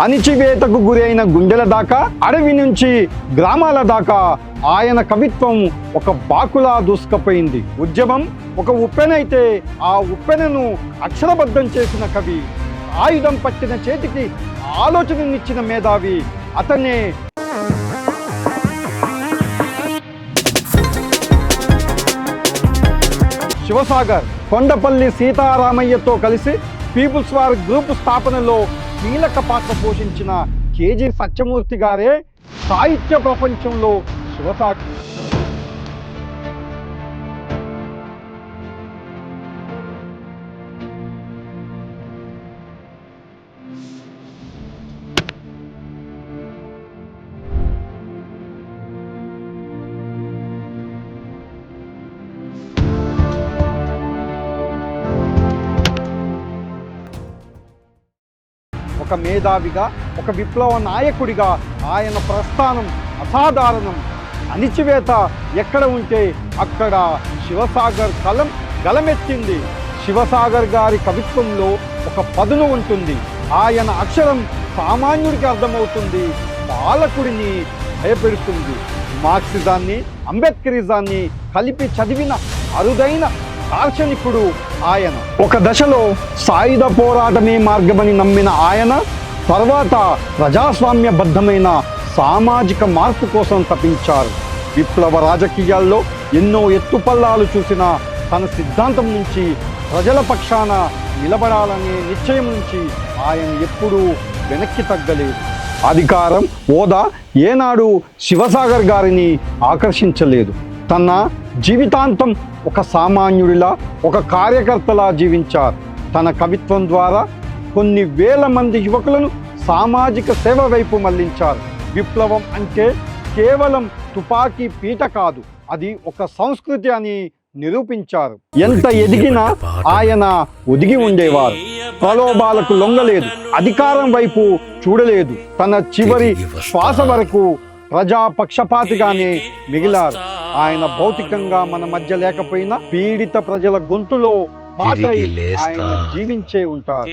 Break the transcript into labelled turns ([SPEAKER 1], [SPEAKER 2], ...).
[SPEAKER 1] అణిచివేతకు గురైన గుండెల దాకా, అడవి నుంచి గ్రామాల దాకా ఆయన కవిత్వం ఒక బాకులా దూసుకుపోయింది. ఉద్యమం ఒక ఉప్పెనైతే ఆ ఉప్పెనను అక్షరబద్ధం చేసిన కవి, ఆయుధం పట్టిన చేతికి ఆలోచననిచ్చిన మేధావి అతనే శివసాగర్. కొండపల్లి సీతారామయ్యతో కలిసి పీపుల్స్ వార్ గ్రూప్ స్థాపనలో కీలక పాత్ర పోషించిన కేజీ సత్యమూర్తి గారే సాహిత్య ప్రపంచంలో శివసాగర్. ఒక మేధావిగా, ఒక విప్లవ నాయకుడిగా ఆయన ప్రస్థానం అసాధారణం. అణిచివేత ఎక్కడ ఉంటే అక్కడ శివసాగర్ కలం గలమెత్తింది. శివసాగర్ గారి కవిత్వంలో ఒక పదును ఉంటుంది. ఆయన అక్షరం సామాన్యుడికి అర్థమవుతుంది, పాలకుడిని భయపెడుతుంది. మార్క్సిజాన్ని, అంబేద్కరిజాన్ని కలిపి చదివిన అరుదైన దార్శనికుడు ఆయన. ఒక దశలో సాయుధ పోరాటమే మార్గమని నమ్మిన ఆయన తర్వాత ప్రజాస్వామ్యబద్ధమైన సామాజిక మార్పు కోసం తపించారు. విప్లవ రాజకీయాల్లో ఎన్నో ఎత్తుపల్లాలు చూసిన తన సిద్ధాంతం నుంచి, ప్రజల పక్షాన నిలబడాలనే నిశ్చయం నుంచి ఆయన ఎప్పుడూ వెనక్కి తగ్గలేదు. అధికారం, హోదా ఏనాడు శివసాగర్ గారిని ఆకర్షించలేదు. తన జీవితాంతం ఒక సామాన్యుడిలా, ఒక కార్యకర్తలా జీవించారు. తన కవిత్వం ద్వారా కొన్ని వేల మంది యువకులను సామాజిక సేవ వైపు మళ్లించారు. విప్లవం అంటే కేవలం తుపాకీ పీట కాదు, అది ఒక సంస్కృతి అని నిరూపించారు. ఎంత ఎదిగినా ఆయన ఒదిగి ఉండేవారు. ప్రలోభాలకు లొంగలేదు, అధికారం వైపు చూడలేదు. తన చివరి శ్వాస వరకు ప్రజాపక్షపాతిగానే మిగిలారు. ఆయన భౌతికంగా మన మధ్య లేకపోయినా పీడిత ప్రజల గొంతులో పాటై ఆయన జీవించే ఉంటారు.